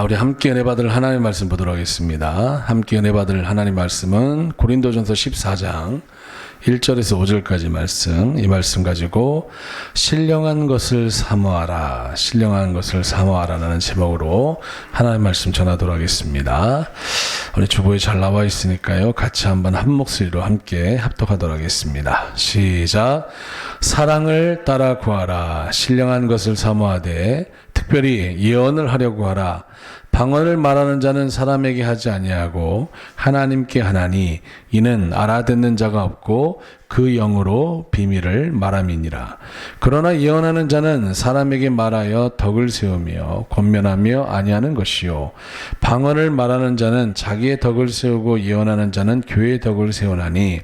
우리 함께 은혜 받을 하나님의 말씀 보도록 하겠습니다. 함께 은혜 받을 하나님의 말씀은 고린도전서 14장 1절에서 5절까지 말씀, 이 말씀 가지고 신령한 것을 사모하라, 신령한 것을 사모하라는 제목으로 하나님의 말씀 전하도록 하겠습니다. 우리 주보에 잘 나와 있으니까요, 같이 한번 한 목소리로 함께 합독하도록 하겠습니다. 시작. 사랑을 따라 구하라. 신령한 것을 사모하되 특별히 예언을 하려고 하라. 방언을 말하는 자는 사람에게 하지 아니하고 하나님께 하나니 이는 알아듣는 자가 없고 그 영으로 비밀을 말함이니라. 그러나 예언하는 자는 사람에게 말하여 덕을 세우며 권면하며 아니하는 것이요, 방언을 말하는 자는 자기의 덕을 세우고 예언하는 자는 교회의 덕을 세우나니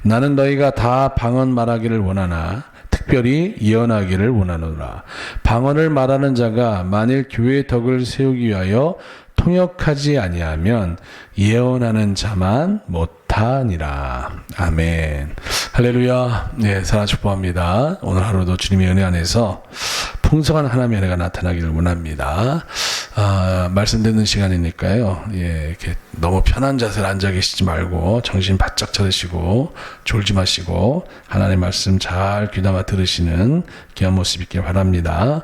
나는 너희가 다 방언 말하기를 원하나 특별히 예언하기를 원하노라. 방언을 말하는 자가 만일 교회의 덕을 세우기 위하여 통역하지 아니하면 예언하는 자만 못하니라. 아멘. 할렐루야. 네, 사랑 축복합니다. 오늘 하루도 주님의 은혜 안에서 풍성한 하나님의 은혜가 나타나기를 원합니다. 말씀 듣는 시간이니까요, 이렇게 너무 편한 자세로 앉아 계시지 말고 정신 바짝 차리시고 졸지 마시고 하나님의 말씀 잘 귀담아 들으시는 귀한 모습 있길 바랍니다.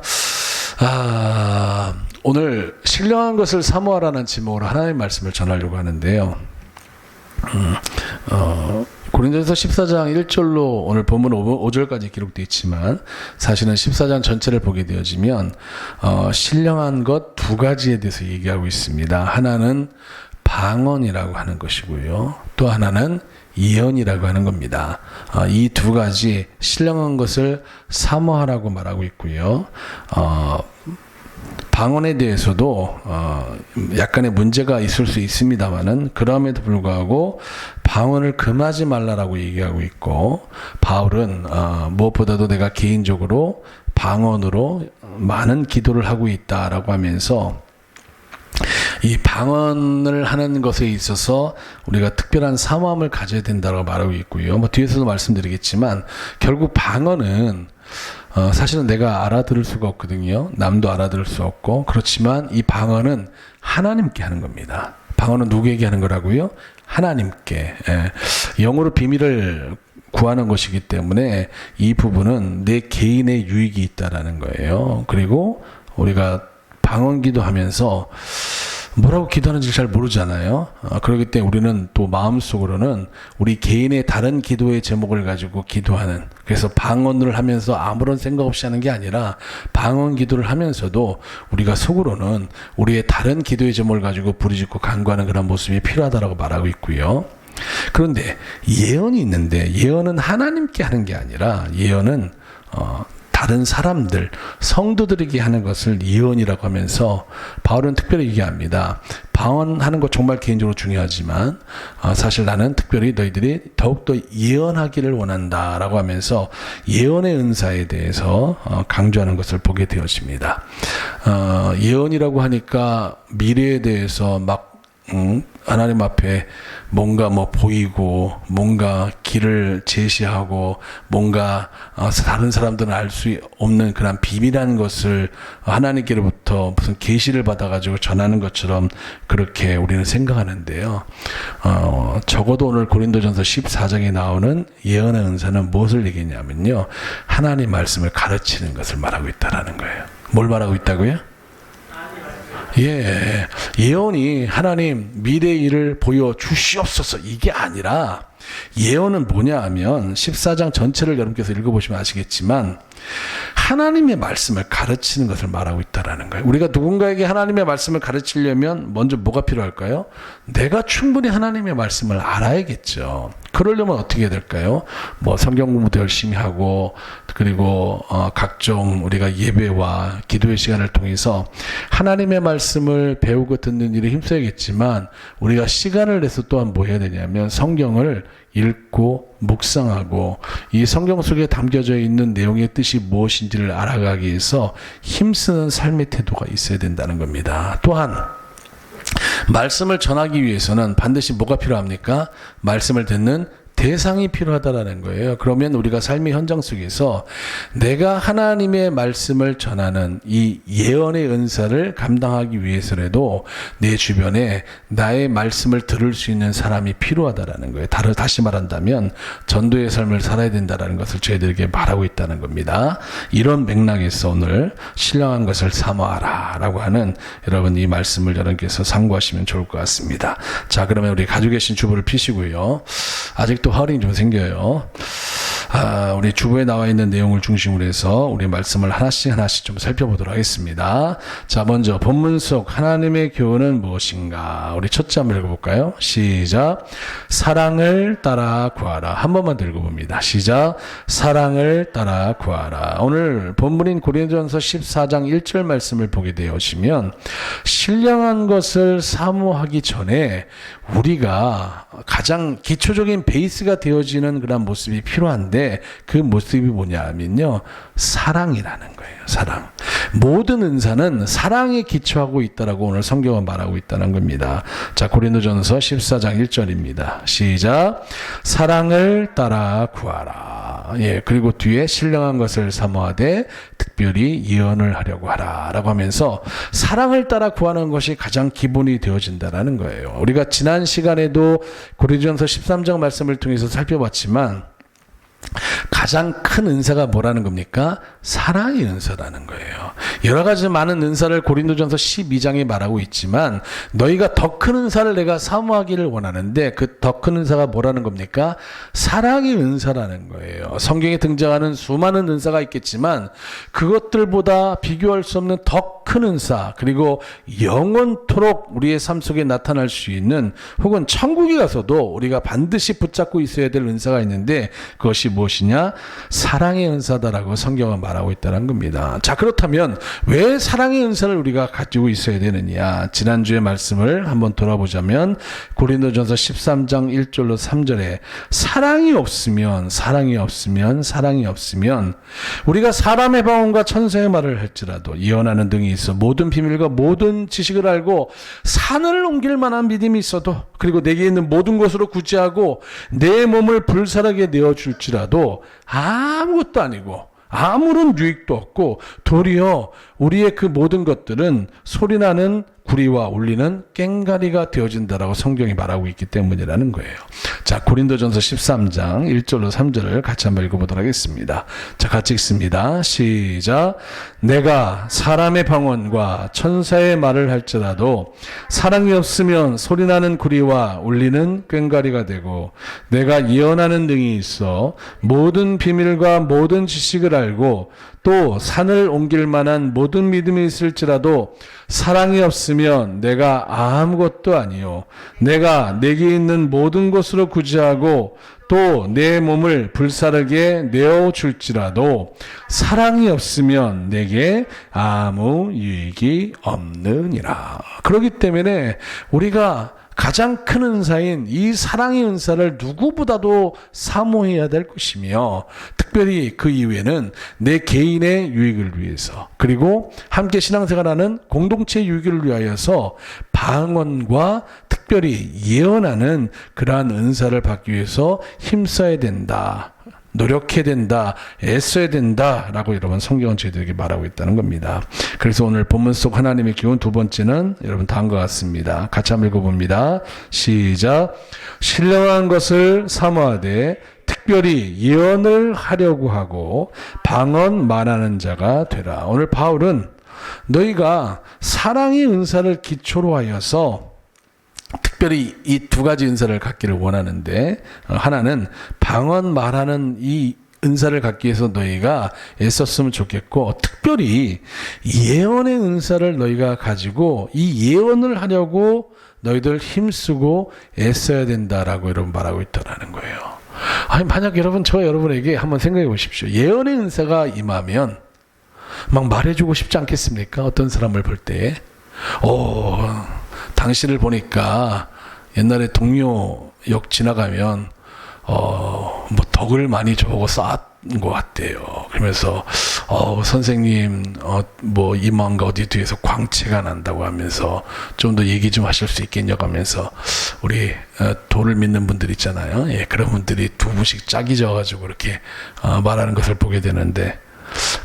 오늘 신령한 것을 사모하라는 제목으로 하나님의 말씀을 전하려고 하는데요. 고린도전서 14장 1절로 오늘 본문 5절까지 기록되어 있지만 사실은 14장 전체를 보게 되어지면 신령한 것 두 가지에 대해서 얘기하고 있습니다. 하나는 방언이라고 하는 것이고요, 또 하나는 예언이라고 하는 겁니다. 이 두 가지 신령한 것을 사모하라고 말하고 있고요. 방언에 대해서도 약간의 문제가 있을 수 있습니다만은 그럼에도 불구하고 방언을 금하지 말라라고 얘기하고 있고, 바울은 무엇보다도 내가 개인적으로 방언으로 많은 기도를 하고 있다라고 하면서 이 방언을 하는 것에 있어서 우리가 특별한 사모함을 가져야 된다고 말하고 있고요. 뒤에서도 말씀드리겠지만 결국 방언은 사실은 내가 알아들을 수가 없거든요. 남도 알아들을 수 없고. 그렇지만 이 방언은 하나님께 하는 겁니다. 방언은 누구에게 하는 거라고요? 하나님께. 영으로 비밀을 구하는 것이기 때문에 이 부분은 내 개인의 유익이 있다라는 거예요. 그리고 우리가 방언 기도하면서 뭐라고 기도하는지 잘 모르잖아요. 그렇기 때문에 우리는 또 마음속으로는 우리 개인의 다른 기도의 제목을 가지고 기도하는, 그래서 방언을 하면서 아무런 생각 없이 하는 게 아니라 방언 기도를 하면서도 우리가 속으로는 우리의 다른 기도의 제목을 가지고 부르짖고 간구하는 그런 모습이 필요하다고 말하고 있고요. 그런데 예언이 있는데 예언은 하나님께 하는 게 아니라 예언은 다른 사람들, 성도들에게 하는 것을 예언이라고 하면서 바울은 특별히 얘기합니다. 방언하는 것 정말 개인적으로 중요하지만 사실 나는 특별히 너희들이 더욱더 예언하기를 원한다라고 하면서 예언의 은사에 대해서 강조하는 것을 보게 되어집니다. 예언이라고 하니까 미래에 대해서 막 하나님 앞에 뭔가 보이고 뭔가 길을 제시하고 뭔가 다른 사람들은 알 수 없는 그런 비밀한 것을 하나님께로부터 무슨 계시를 받아가지고 전하는 것처럼 그렇게 우리는 생각하는데요. 적어도 오늘 고린도전서 14장에 나오는 예언의 은사는 무엇을 얘기했냐면요, 하나님 말씀을 가르치는 것을 말하고 있다라는 거예요. 뭘 말하고 있다고요? 예언이 하나님 미래의 일을 보여주시옵소서 이게 아니라, 예언은 뭐냐 하면 14장 전체를 여러분께서 읽어보시면 아시겠지만 하나님의 말씀을 가르치는 것을 말하고 있다는 거예요. 우리가 누군가에게 하나님의 말씀을 가르치려면 먼저 뭐가 필요할까요? 내가 충분히 하나님의 말씀을 알아야겠죠. 그러려면 어떻게 해야 될까요? 성경 공부도 열심히 하고, 그리고 각종 우리가 예배와 기도의 시간을 통해서 하나님의 말씀을 배우고 듣는 일에 힘써야겠지만, 우리가 시간을 내서 또한 뭐 해야 되냐면 성경을 읽고 묵상하고 이 성경 속에 담겨져 있는 내용의 뜻이 무엇인지를 알아가기 위해서 힘쓰는 삶의 태도가 있어야 된다는 겁니다. 또한 말씀을 전하기 위해서는 반드시 뭐가 필요합니까? 말씀을 듣는 대상이 필요하다라는 거예요. 그러면 우리가 삶의 현장 속에서 내가 하나님의 말씀을 전하는 이 예언의 은사를 감당하기 위해서라도 내 주변에 나의 말씀을 들을 수 있는 사람이 필요하다라는 거예요. 다시 말한다면 전도의 삶을 살아야 된다라는 것을 저희들에게 말하고 있다는 겁니다. 이런 맥락에서 오늘 신령한 것을 사모하라 라고 하는 여러분 이 말씀을 여러분께서 참고하시면 좋을 것 같습니다. 자, 그러면 우리 가지고 계신 주부를 피시고요. 아직도 허링이 좀 생겨요. 우리 주부에 나와 있는 내용을 중심으로 해서 우리 말씀을 하나씩 좀 살펴보도록 하겠습니다. 자, 먼저 본문 속 하나님의 교훈은 무엇인가? 우리 첫째 한번 읽어볼까요? 시작. 사랑을 따라 구하라. 한 번만 더 읽어봅니다. 시작. 사랑을 따라 구하라. 오늘 본문인 고린도전서 14장 1절 말씀을 보게 되시면 신령한 것을 사모하기 전에 우리가 가장 기초적인 베이스가 되어지는 그런 모습이 필요한데 그 모습이 뭐냐면요, 사랑이라는 거예요. 사랑. 모든 은사는 사랑에 기초하고 있다라고 오늘 성경은 말하고 있다는 겁니다. 자, 고린도전서 14장 1절입니다. 시작. 사랑을 따라 구하라. 예, 그리고 뒤에 신령한 것을 사모하되 특별히 예언을 하려고 하라 라고 하면서 사랑을 따라 구하는 것이 가장 기본이 되어진다는 거예요. 우리가 지난 시간에도 고린도전서 13장 말씀을 통해서 살펴봤지만 가장 큰 은사가 뭐라는 겁니까? 사랑의 은사라는 거예요. 여러 가지 많은 은사를 고린도전서 12장에 말하고 있지만 너희가 더 큰 은사를 내가 사모하기를 원하는데 그 더 큰 은사가 뭐라는 겁니까? 사랑의 은사라는 거예요. 성경에 등장하는 수많은 은사가 있겠지만 그것들보다 비교할 수 없는 더 큰 은사, 그리고 영원토록 우리의 삶 속에 나타날 수 있는, 혹은 천국에 가서도 우리가 반드시 붙잡고 있어야 될 은사가 있는데 그것이 무엇이냐? 사랑의 은사다라고 성경은 말하고 있다는 겁니다. 자, 그렇다면 왜 사랑의 은사를 우리가 가지고 있어야 되느냐? 지난주의 말씀을 한번 돌아보자면 고린도전서 13장 1절로 3절에 사랑이 없으면 우리가 사람의 방언과 천사의 말을 할지라도 예언하는 등이 있어 모든 비밀과 모든 지식을 알고 산을 옮길 만한 믿음이 있어도, 그리고 내게 있는 모든 것으로 구제하고 내 몸을 불사르게 내어줄지라도 아무것도 아니고 아무런 유익도 없고 도리어 우리의 그 모든 것들은 소리나는 구리와 울리는 꽹가리가 되어진다라고 성경이 말하고 있기 때문이라는 거예요. 자, 고린도전서 13장 1절로 3절을 같이 한번 읽어보도록 하겠습니다. 자, 같이 읽습니다. 시작. 내가 사람의 방언과 천사의 말을 할지라도 사랑이 없으면 소리나는 구리와 울리는 꽹가리가 되고, 내가 예언하는 등이 있어 모든 비밀과 모든 지식을 알고 또 산을 옮길 만한 모든 믿음이 있을지라도 사랑이 없으면 내가 아무것도 아니요, 내가 내게 있는 모든 것으로 구제하고 또 내 몸을 불사르게 내어줄지라도 사랑이 없으면 내게 아무 유익이 없느니라. 그렇기 때문에 우리가 가장 큰 은사인 이 사랑의 은사를 누구보다도 사모해야 될 것이며, 특별히 그 이후에는 내 개인의 유익을 위해서, 그리고 함께 신앙생활하는 공동체 유익을 위하여서 방언과 특별히 예언하는 그러한 은사를 받기 위해서 힘써야 된다, 노력해야 된다, 애써야 된다라고 여러분 성경은 저희들에게 말하고 있다는 겁니다. 그래서 오늘 본문 속 하나님의 교훈 두 번째는 여러분 다음과 같습니다. 같이 한번 읽어봅니다. 시작. 신령한 것을 사모하되 특별히 예언을 하려고 하고 방언 말하는 자가 되라. 오늘 바울은 너희가 사랑의 은사를 기초로 하여서 특별히 이 두 가지 은사를 갖기를 원하는데, 하나는 방언 말하는 이 은사를 갖기 위해서 너희가 애썼으면 좋겠고, 특별히 예언의 은사를 너희가 가지고 이 예언을 하려고 너희들 힘쓰고 애써야 된다라고 여러분 말하고 있다는 거예요. 아니, 만약 여러분, 저 여러분에게 한번 생각해 보십시오. 예언의 은사가 임하면 막 말해주고 싶지 않겠습니까? 어떤 사람을 볼 때, 당신을 보니까 옛날에 동료역 지나가면 뭐 덕을 많이 저보고 쌓은 것 같대요. 그러면서 선생님, 뭐 이마음과 어디 뒤에서 광채가 난다고 하면서 좀 더 얘기 좀 하실 수 있겠냐고 하면서 우리 도를 믿는 분들 있잖아요. 예, 그런 분들이 두 분씩 짝이 져가지고 이렇게 말하는 것을 보게 되는데,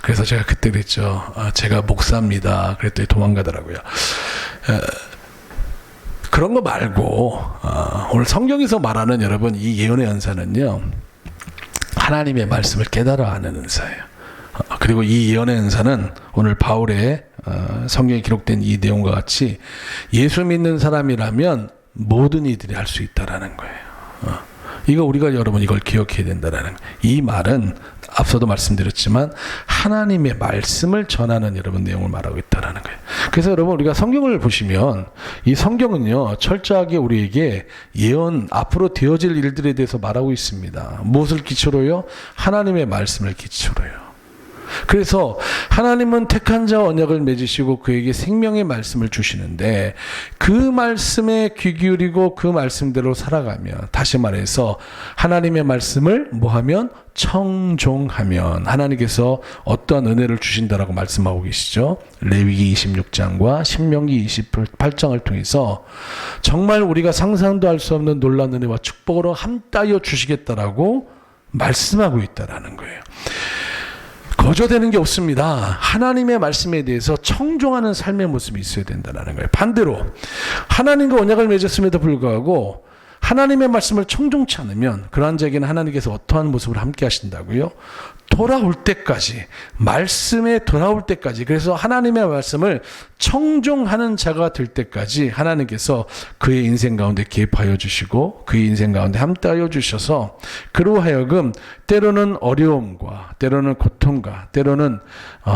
그래서 제가 그때 그랬죠. 제가 목사입니다. 그랬더니 도망가더라고요. 그런 거 말고 오늘 성경에서 말하는 여러분 이 예언의 은사는요, 하나님의 말씀을 깨달아 아는 은사예요. 그리고 이 예언의 은사는 오늘 바울의 성경에 기록된 이 내용과 같이 예수 믿는 사람이라면 모든 이들이 할 수 있다라는 거예요. 이거 우리가 여러분 이걸 기억해야 된다라는 거예요. 이 말은 앞서도 말씀드렸지만 하나님의 말씀을 전하는 여러분 내용을 말하고 있다라는 거예요. 그래서 여러분 우리가 성경을 보시면 이 성경은요 철저하게 우리에게 예언 앞으로 되어질 일들에 대해서 말하고 있습니다. 무엇을 기초로요? 하나님의 말씀을 기초로요. 그래서 하나님은 택한 자와 언약을 맺으시고 그에게 생명의 말씀을 주시는데 그 말씀에 귀 기울이고 그 말씀대로 살아가면, 다시 말해서 하나님의 말씀을 뭐하면? 청종하면 하나님께서 어떠한 은혜를 주신다라고 말씀하고 계시죠. 레위기 26장과 신명기 28장을 통해서 정말 우리가 상상도 할 수 없는 놀라운 은혜와 축복으로 함따여 주시겠다라고 말씀하고 있다라는 거예요. 거저되는 게 없습니다. 하나님의 말씀에 대해서 청종하는 삶의 모습이 있어야 된다는 거예요. 반대로 하나님과 언약을 맺었음에도 불구하고 하나님의 말씀을 청종치 않으면 그러한 자에게는 하나님께서 어떠한 모습을 함께 하신다고요? 돌아올 때까지, 말씀에 돌아올 때까지, 그래서 하나님의 말씀을 청종하는 자가 될 때까지 하나님께서 그의 인생 가운데 개입하여 주시고 그의 인생 가운데 함께하여 주셔서 그로 하여금 때로는 어려움과 때로는 고통과 때로는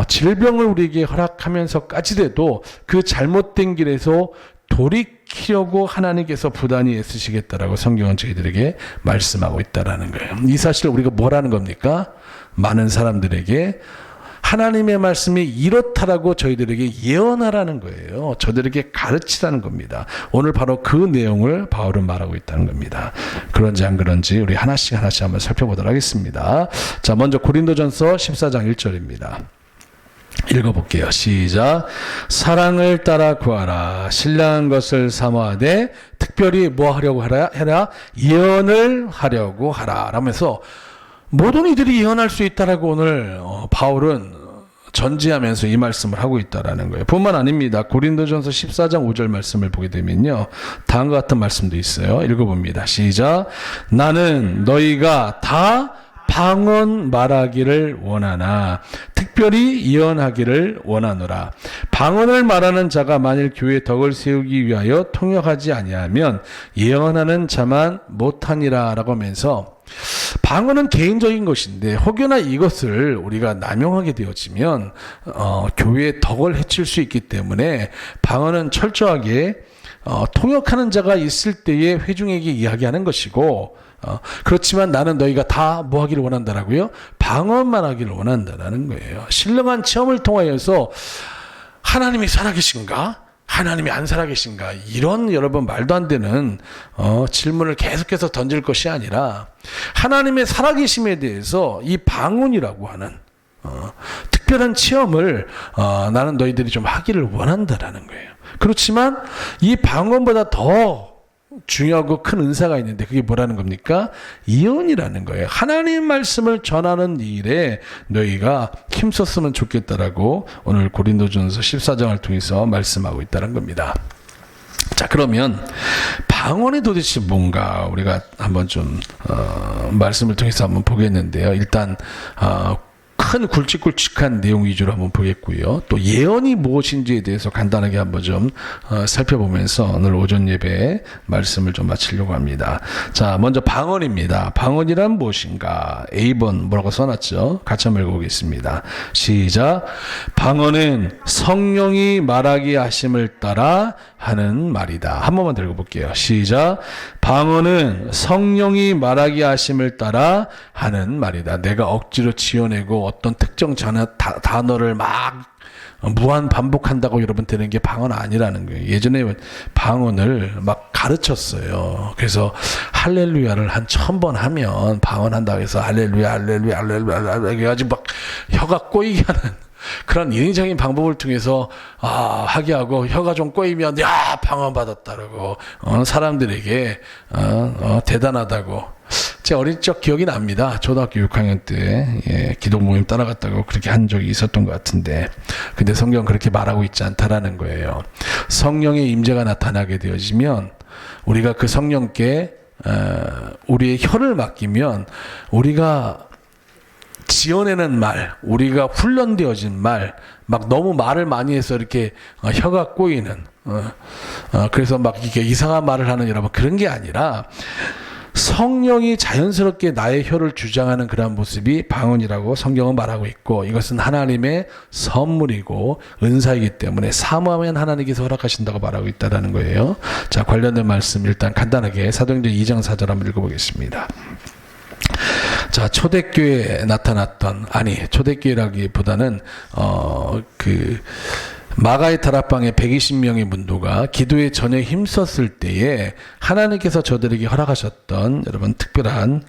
질병을 우리에게 허락하면서까지도 그 잘못된 길에서 돌이키려고 하나님께서 부단히 애쓰시겠다라고 성경은 저희들에게 말씀하고 있다라는 거예요. 이 사실을 우리가 뭐라는 겁니까? 많은 사람들에게 하나님의 말씀이 이렇다라고 저희들에게 예언하라는 거예요. 저들에게 가르치라는 겁니다. 오늘 바로 그 내용을 바울은 말하고 있다는 겁니다. 그런지 안 그런지 우리 하나씩 한번 살펴보도록 하겠습니다. 자, 먼저 고린도전서 14장 1절입니다. 읽어볼게요. 시작. 사랑을 따라 구하라. 신령한 것을 사모하되 특별히 뭐 하려고 해라? 예언을 하려고 하라. 라면서 모든 이들이 예언할 수 있다라고 오늘 바울은 전지하면서 이 말씀을 하고 있다라는 거예요. 뿐만 아닙니다. 고린도전서 14장 5절 말씀을 보게 되면요, 다음과 같은 말씀도 있어요. 읽어봅니다. 시작. 나는 너희가 다 방언 말하기를 원하나 특별히 예언하기를 원하노라. 방언을 말하는 자가 만일 교회의 덕을 세우기 위하여 통역하지 아니하면 예언하는 자만 못하니라 라고 하면서, 방언은 개인적인 것인데 혹여나 이것을 우리가 남용하게 되어지면 교회의 덕을 해칠 수 있기 때문에 방언은 철저하게 통역하는 자가 있을 때에 회중에게 이야기하는 것이고, 그렇지만 나는 너희가 다 뭐 하기를 원한다라고요? 방언만 하기를 원한다라는 거예요. 신령한 체험을 통하여서 하나님이 살아계신가? 하나님이 안 살아계신가? 이런 여러분 말도 안 되는 질문을 계속해서 던질 것이 아니라 하나님의 살아계심에 대해서 이 방언이라고 하는 특별한 체험을 나는 너희들이 좀 하기를 원한다라는 거예요. 그렇지만 이 방언보다 더 중요하고 큰 은사가 있는데 그게 뭐라는 겁니까? 예언이라는 거예요. 하나님 말씀을 전하는 일에 너희가 힘썼으면 좋겠다라고 오늘 고린도전서 14장을 통해서 말씀하고 있다는 겁니다. 자, 그러면 방언이 도대체 뭔가 우리가 한번 좀 말씀을 통해서 한번 보겠는데요. 일단 큰 굵직굵직한 내용 위주로 한번 보겠고요. 또 예언이 무엇인지에 대해서 간단하게 한번 좀 살펴보면서 오늘 오전 예배 말씀을 좀 마치려고 합니다. 자, 먼저 방언입니다. 방언이란 무엇인가? A번 뭐라고 써놨죠? 같이 한번 읽어보겠습니다. 시작. 방언은 성령이 말하게 하심을 따라 하는 말이다. 한 번만 더 읽어볼게요. 시작. 방언은 성령이 말하게 하심을 따라 하는 말이다. 내가 억지로 지어내고 어떤 특정 단어를 막 무한 반복한다고 여러분 되는 게 방언 아니라는 거예요. 예전에 방언을 막 가르쳤어요. 그래서 할렐루야를 한 1000번 하면 방언한다고 해서 할렐루야 할렐루야 할렐루야 할렐루야 해가지고 막 혀가 꼬이게 하는 그런 인위적인 방법을 통해서 하게 하고 혀가 좀 꼬이면 야 방언 받았다라고 사람들에게 대단하다고. 제 어린 적 기억이 납니다. 초등학교 6학년 때 기도 모임 따라갔다고 그렇게 한 적이 있었던 것 같은데, 근데 성경은 그렇게 말하고 있지 않다라는 거예요. 성령의 임재가 나타나게 되어지면 우리가 그 성령께 우리의 혀를 맡기면 우리가 지어내는 말, 우리가 훈련되어진 말, 막 너무 말을 많이 해서 이렇게 혀가 꼬이는 그래서 막 이렇게 이상한 말을 하는 여러분, 그런 게 아니라 성령이 자연스럽게 나의 혀를 주장하는 그런 모습이 방언이라고 성경은 말하고 있고, 이것은 하나님의 선물이고 은사이기 때문에 사모하면 하나님께서 허락하신다고 말하고 있다는 거예요. 자, 관련된 말씀 일단 간단하게 사도행전 2장 4절 한번 읽어보겠습니다. 자, 초대교회에 나타났던, 초대교회라기보다는 마가의 다락방에 120명의 문도가 기도에 전혀 힘썼을 때에 하나님께서 저들에게 허락하셨던 여러분 특별한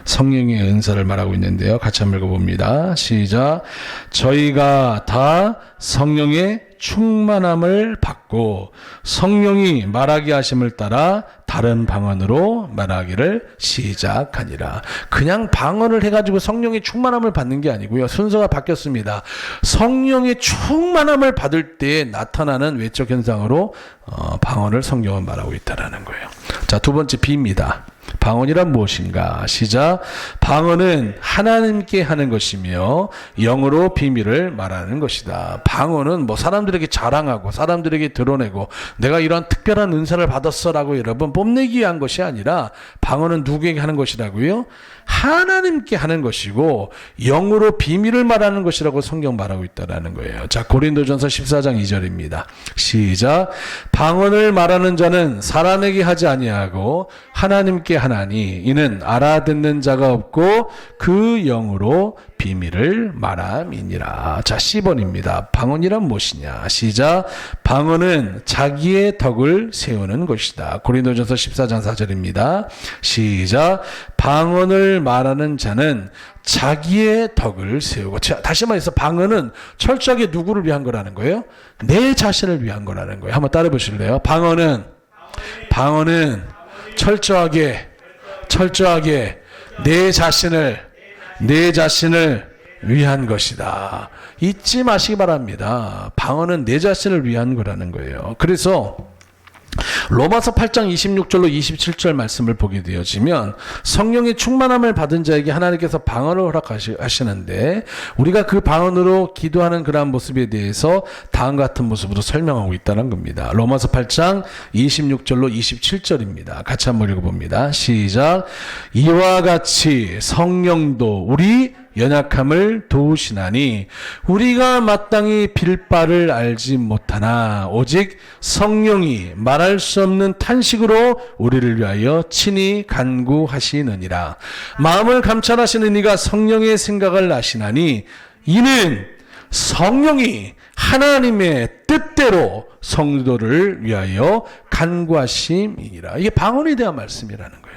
성령의 은사를 말하고 있는데요. 같이 한번 읽어봅니다. 시작. 저희가 다 성령의 충만함을 받고 성령이 말하게 하심을 따라 다른 방언으로 말하기를 시작하니라. 그냥 방언을 해가지고 성령의 충만함을 받는 게 아니고요. 순서가 바뀌었습니다. 성령의 충만함을 받을 때 나타나는 외적 현상으로 방언을 성경은 말하고 있다는 거예요. 자, 두 번째 B입니다. 방언이란 무엇인가? 시작. 방언은 하나님께 하는 것이며 영으로 비밀을 말하는 것이다. 방언은 사람들에게 자랑하고 사람들에게 드러내고 내가 이런 특별한 은사를 받았어라고 여러분 뽐내기 위한 것이 아니라, 방언은 누구에게 하는 것이라고요? 하나님께 하는 것이고 영으로 비밀을 말하는 것이라고 성경 말하고 있다는 거예요. 자, 고린도전서 14장 2절입니다. 시작. 방언을 말하는 자는 사람에게 하지 아니하고 하나님께 하나니 이는 알아듣는 자가 없고 그 영으로 비밀을 말함이니라. 자, 10번입니다. 방언이란 무엇이냐? 시작. 방언은 자기의 덕을 세우는 것이다. 고린도전서 14장 4절입니다. 시작. 방언을 말하는 자는 자기의 덕을 세우고. 다시 말해서 방언은 철저하게 누구를 위한 거라는 거예요? 내 자신을 위한 거라는 거예요. 한번 따라해 보실래요? 방언은 철저하게 내 자신을 위한 것이다. 잊지 마시기 바랍니다. 방언은 내 자신을 위한 거라는 거예요. 그래서 로마서 8장 26절로 27절 말씀을 보게 되어지면 성령의 충만함을 받은 자에게 하나님께서 방언을 허락하시는데, 우리가 그 방언으로 기도하는 그러한 모습에 대해서 다음 같은 모습으로 설명하고 있다는 겁니다. 로마서 8장 26절로 27절입니다. 같이 한번 읽어봅니다. 시작. 이와 같이 성령도 우리 연약함을 도우시나니 우리가 마땅히 빌 바를 알지 못하나 오직 성령이 말할 수 없는 탄식으로 우리를 위하여 친히 간구하시느니라. 마음을 감찰하시는 이가 성령의 생각을 아시나니 이는 성령이 하나님의 뜻대로 성도를 위하여 간구하심이니라. 이게 방언에 대한 말씀이라는 거예요.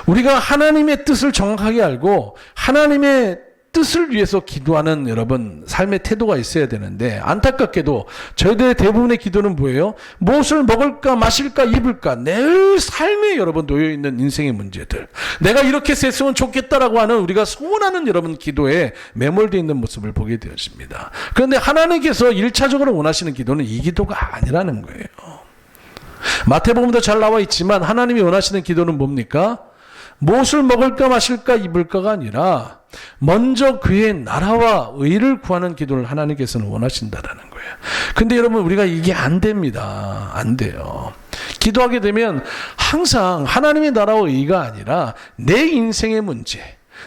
우리가 하나님의 뜻을 정확하게 알고 하나님의 뜻을 위해서 기도하는 여러분 삶의 태도가 있어야 되는데, 안타깝게도 저희들의 대부분의 기도는 뭐예요? 무엇을 먹을까 마실까 입을까, 내 삶에 여러분 놓여있는 인생의 문제들, 내가 이렇게 됐으면 좋겠다라고 하는 우리가 소원하는 여러분 기도에 매몰되어 있는 모습을 보게 되었습니다. 그런데 하나님께서 1차적으로 원하시는 기도는 이 기도가 아니라는 거예요. 마태복음도 잘 나와 있지만 하나님이 원하시는 기도는 뭡니까? 무엇을 먹을까 마실까 입을까가 아니라 먼저 그의 나라와 의를 구하는 기도를 하나님께서는 원하신다라는 거예요. 근데 여러분 우리가 이게 안 됩니다. 안 돼요. 기도하게 되면 항상 하나님의 나라와 의가 아니라 내 인생의 문제,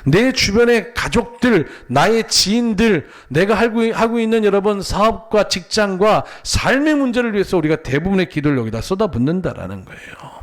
내 주변의 가족들, 나의 지인들, 내가 하고 있는 여러분 사업과 직장과 삶의 문제를 위해서 우리가 대부분의 기도를 여기다 쏟아붓는다라는 거예요.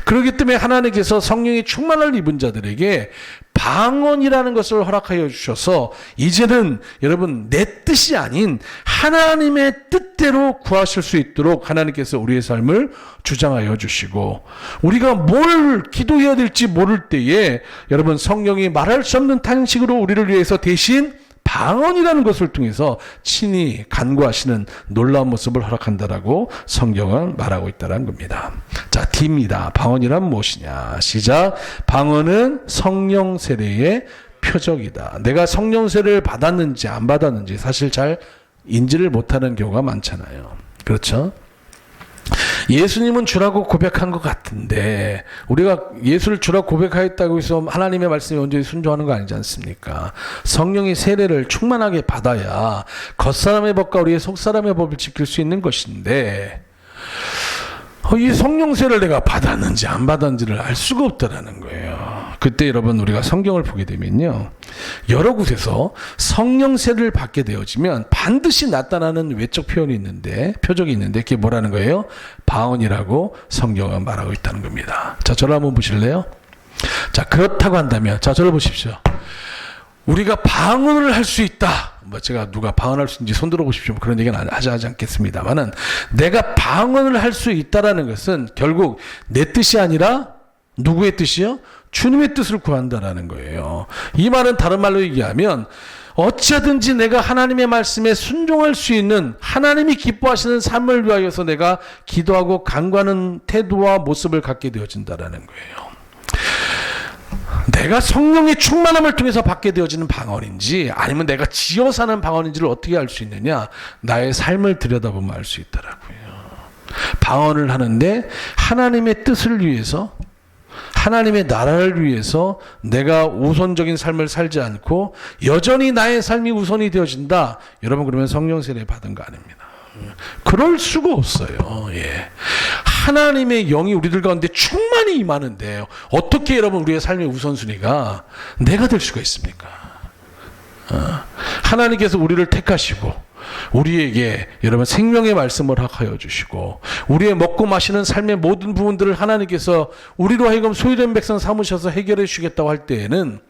그렇기 때문에 하나님께서 성령의 충만을 입은 자들에게 방언이라는 것을 허락하여 주셔서 이제는 여러분 내 뜻이 아닌 하나님의 뜻대로 구하실 수 있도록 하나님께서 우리의 삶을 주장하여 주시고, 우리가 뭘 기도해야 될지 모를 때에 여러분 성령이 말할 수 없는 탄식으로 우리를 위해서 대신 방언이라는 것을 통해서 친히 간구하시는 놀라운 모습을 허락한다라고 성경은 말하고 있다는 겁니다. 자, D입니다. 방언이란 무엇이냐? 시작. 방언은 성령 세례의 표적이다. 내가 성령 세례를 받았는지 안 받았는지 사실 잘 인지를 못하는 경우가 많잖아요. 그렇죠? 예수님은 주라고 고백한 것 같은데 우리가 예수를 주라고 고백하였다고 해서 하나님의 말씀에 온전히 순종하는 거 아니지 않습니까? 성령의 세례를 충만하게 받아야 겉사람의 법과 우리의 속사람의 법을 지킬 수 있는 것인데 이 성령 세례를 내가 받았는지 안 받았는지를 알 수가 없다라는 거예요. 그때 여러분 우리가 성경을 보게 되면요, 여러 곳에서 성령 세례를 받게 되어지면 반드시 나타나는 외적 표현이 있는데, 표적이 있는데 그게 뭐라는 거예요? 방언이라고 성경은 말하고 있다는 겁니다. 자, 저를 한번 보실래요? 자, 그렇다고 한다면, 자, 저를 보십시오. 우리가 방언을 할 수 있다. 뭐 제가 누가 방언할 수 있는지 손 들어보십시오. 그런 얘기는 하지 않겠습니다만은, 내가 방언을 할 수 있다라는 것은 결국 내 뜻이 아니라 누구의 뜻이요? 주님의 뜻을 구한다라는 거예요. 이 말은 다른 말로 얘기하면 어찌하든지 내가 하나님의 말씀에 순종할 수 있는, 하나님이 기뻐하시는 삶을 위하여서 내가 기도하고 간구하는 태도와 모습을 갖게 되어진다라는 거예요. 내가 성령의 충만함을 통해서 받게 되어지는 방언인지 아니면 내가 지어 사는 방언인지를 어떻게 알 수 있느냐? 나의 삶을 들여다보면 알 수 있더라고요. 방언을 하는데 하나님의 뜻을 위해서, 하나님의 나라를 위해서 내가 우선적인 삶을 살지 않고 여전히 나의 삶이 우선이 되어진다. 여러분, 그러면 성령 세례 받은 거 아닙니다. 그럴 수가 없어요. 예. 하나님의 영이 우리들 가운데 충만히 임하는데 어떻게 여러분 우리의 삶의 우선순위가 내가 될 수가 있습니까? 하나님께서 우리를 택하시고 우리에게 여러분 생명의 말씀을 허락하여 주시고 우리의 먹고 마시는 삶의 모든 부분들을 하나님께서 우리로 하여금 소유된 백성 삼으셔서 해결해 주시겠다고 할 때에는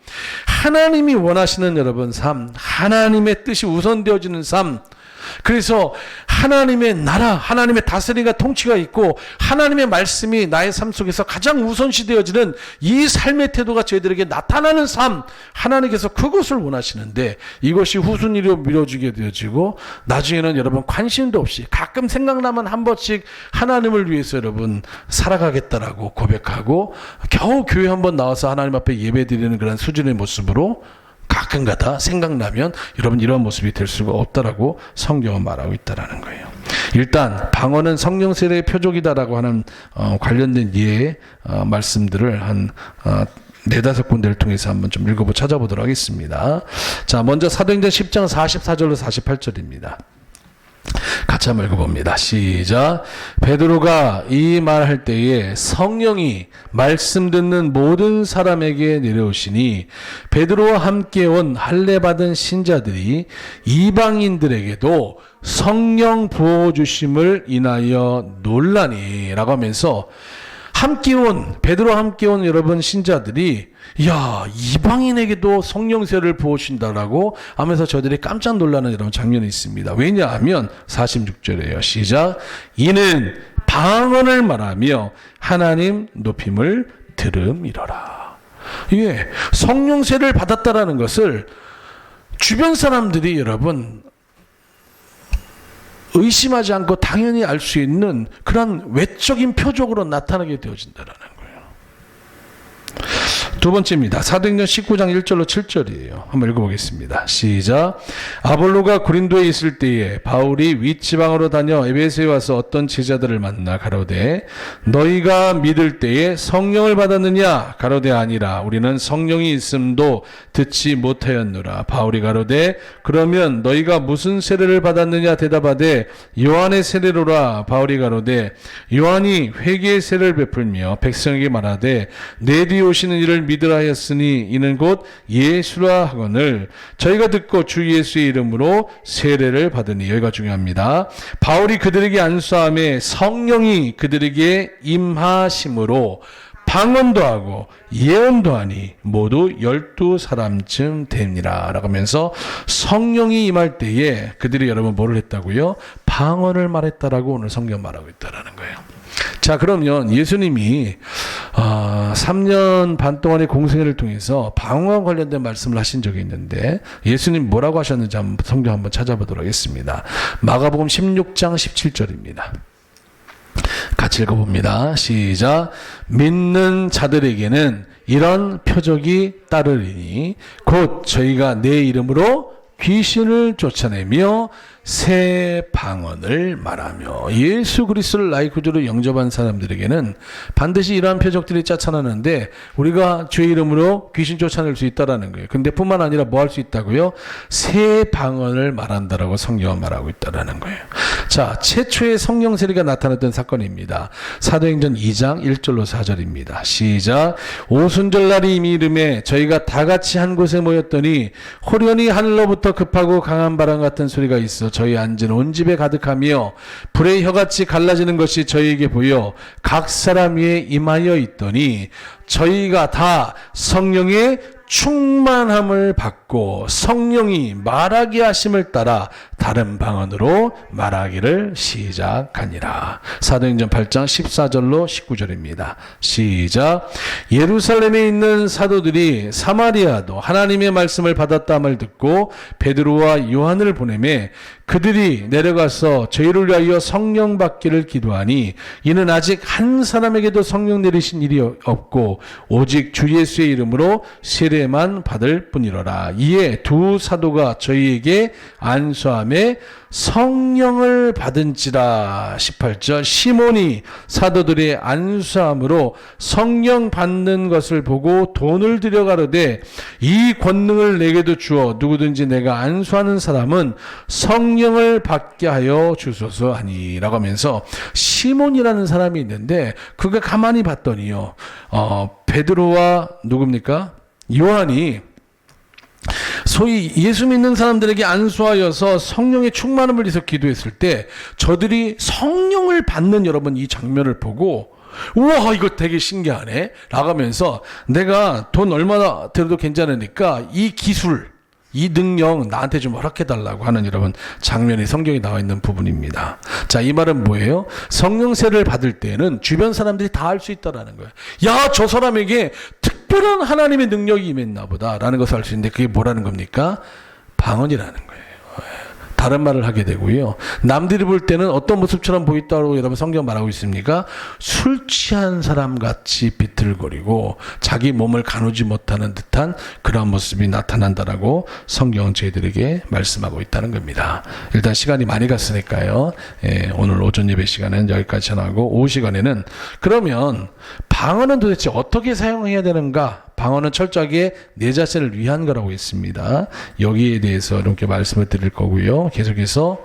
하나님이 원하시는 여러분 삶, 하나님의 뜻이 우선되어지는 삶, 그래서 하나님의 나라, 하나님의 다스림과 통치가 있고 하나님의 말씀이 나의 삶 속에서 가장 우선시되어지는 이 삶의 태도가 저희들에게 나타나는 삶, 하나님께서 그것을 원하시는데 이것이 후순위로 밀어주게 되어지고 나중에는 여러분 관심도 없이 가끔 생각나면 한 번씩 하나님을 위해서 여러분 살아가겠다라고 고백하고 겨우 교회 한번 나와서 하나님 앞에 예배드리는 그런 수준의 모습으로 가끔가다 생각나면 여러분 이런 모습이 될 수가 없다라고 성경은 말하고 있다라는 거예요. 일단 방언은 성령 세례의 표적이다라고 하는 관련된 이해의 말씀들을 한 4-5 군데를 통해서 한번 좀 찾아보도록 하겠습니다. 자, 먼저 사도행전 10장 44절로 48절입니다. 같이 한번 읽어봅니다. 시작. 베드로가 이 말할 때에 성령이 말씀 듣는 모든 사람에게 내려오시니 베드로와 함께 온 할례 받은 신자들이 이방인들에게도 성령 부어주심을 인하여 놀라니 라고 하면서 함께 온, 베드로와 함께 온 여러분 신자들이 야, 이방인에게도 성령 세례를 부어주신다라고 하면서 저들이 깜짝 놀라는 이런 장면이 있습니다. 왜냐하면 46절이에요. 시작. 이는 방언을 말하며 하나님 높임을 들음이러라. 예, 성령 세례를 받았다라는 것을 주변 사람들이 여러분 의심하지 않고 당연히 알 수 있는 그런 외적인 표적으로 나타나게 되어진다라는 거예요. 두 번째입니다. 사도행전 19장 1절로 7절이에요. 한번 읽어보겠습니다. 시작. 아볼로가 고린도에 있을 때에 바울이 윗지방으로 다녀 에베소에 와서 어떤 제자들을 만나 가로되 너희가 믿을 때에 성령을 받았느냐? 가로되 아니라 우리는 성령이 있음도 듣지 못하였노라. 바울이 가로되 그러면 너희가 무슨 세례를 받았느냐? 대답하되 요한의 세례로라. 바울이 가로되 요한이 회개의 세례를 베풀며 백성에게 말하되 내 뒤에 오시는 이를 믿으라 하였으니 이는 곧 예수라 하거늘 저희가 듣고 주 예수의 이름으로 세례를 받으니. 여기가 중요합니다. 바울이 그들에게 안수함에 성령이 그들에게 임하심으로 방언도 하고 예언도 하니 모두 12사람쯤 됩니다. 라고 하면서 성령이 임할 때에 그들이 여러분 뭐를 했다고요? 방언을 말했다라고 오늘 성경 말하고 있다라는 거예요. 자, 그러면 예수님이 3년 반 동안의 공생애를 통해서 방언과 관련된 말씀을 하신 적이 있는데 예수님 뭐라고 하셨는지 성경 한번 찾아보도록 하겠습니다. 마가복음 16장 17절입니다. 같이 읽어봅니다. 시작. 믿는 자들에게는 이런 표적이 따르리니 곧 저희가 내 이름으로 귀신을 쫓아내며 새 방언을 말하며. 예수 그리스도를 나의 구주로 영접한 사람들에게는 반드시 이러한 표적들이 나타나는데 우리가 주의 이름으로 귀신 쫓아낼 수 있다라는 거예요. 근데 뿐만 아니라 뭐 할 수 있다고요? 새 방언을 말한다라고 성경은 말하고 있다라는 거예요. 자, 최초의 성령 세례가 나타났던 사건입니다. 사도행전 2장 1절로 4절입니다. 시작. 오순절날이 이미 이름에 저희가 다 같이 한 곳에 모였더니 호련히 하늘로부터 급하고 강한 바람 같은 소리가 있어 저희 앉은 온 집에 가득하며 불의 혀같이 갈라지는 것이 저희에게 보여 각 사람 위에 임하여 있더니 저희가 다 성령의 충만함을 받고 성령이 말하게 하심을 따라 다른 방언으로 말하기를 시작하니라. 사도행전 8장 14절로 19절입니다. 시작. 예루살렘에 있는 사도들이 사마리아도 하나님의 말씀을 받았다함을 듣고 베드로와 요한을 보내매 그들이 내려가서 저희를 위하여 성령 받기를 기도하니 이는 아직 한 사람에게도 성령 내리신 일이 없고 오직 주 예수의 이름으로 세례만 받을 뿐이로라. 이에 두 사도가 저희에게 안수함에 성령을 받은지라. 18절. 시몬이 사도들의 안수함으로 성령 받는 것을 보고 돈을 들여 가로되 이 권능을 내게도 주어 누구든지 내가 안수하는 사람은 성령을 받게 하여 주소서 하니라고 하면서 시몬이라는 사람이 있는데 그가 가만히 봤더니요, 베드로와 누굽니까? 요한이 소위 예수 믿는 사람들에게 안수하여서 성령의 충만함을 위해서 기도했을 때 저들이 성령을 받는 여러분 이 장면을 보고 우와 이거 되게 신기하네 라고 하면서 내가 돈 얼마나 들어도 괜찮으니까 이 기술 이 능력 나한테 좀 허락해달라고 하는 여러분 장면이 성경에 나와 있는 부분입니다. 자, 이 말은 뭐예요? 성령 세례를 받을 때는 주변 사람들이 다 알 수 있다라는 거예요. 야, 저 사람에게 특별한 하나님의 능력이 임했나 보다라는 것을 알 수 있는데 그게 뭐라는 겁니까? 방언이라는 거예요. 다른 말을 하게 되고요. 남들이 볼 때는 어떤 모습처럼 보였다고 여러분 성경 말하고 있습니까? 술 취한 사람 같이 비틀거리고 자기 몸을 가누지 못하는 듯한 그런 모습이 나타난다라고 성경은 저희들에게 말씀하고 있다는 겁니다. 일단 시간이 많이 갔으니까요. 오늘 오전 예배 시간은 여기까지 전하고 오후 시간에는 그러면 방언은 도대체 어떻게 사용해야 되는가? 방언은 철저하게 내 자신을 위한 거라고 했습니다. 여기에 대해서 이렇게 말씀을 드릴 거고요. 계속해서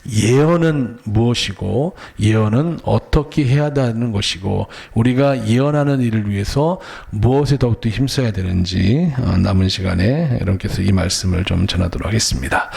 예언은 무엇이고 예언은 어떻게 해야 되는 것이고 우리가 예언하는 일을 위해서 무엇에 더욱더 힘써야 되는지 남은 시간에 여러분께서 이 말씀을 좀 전하도록 하겠습니다.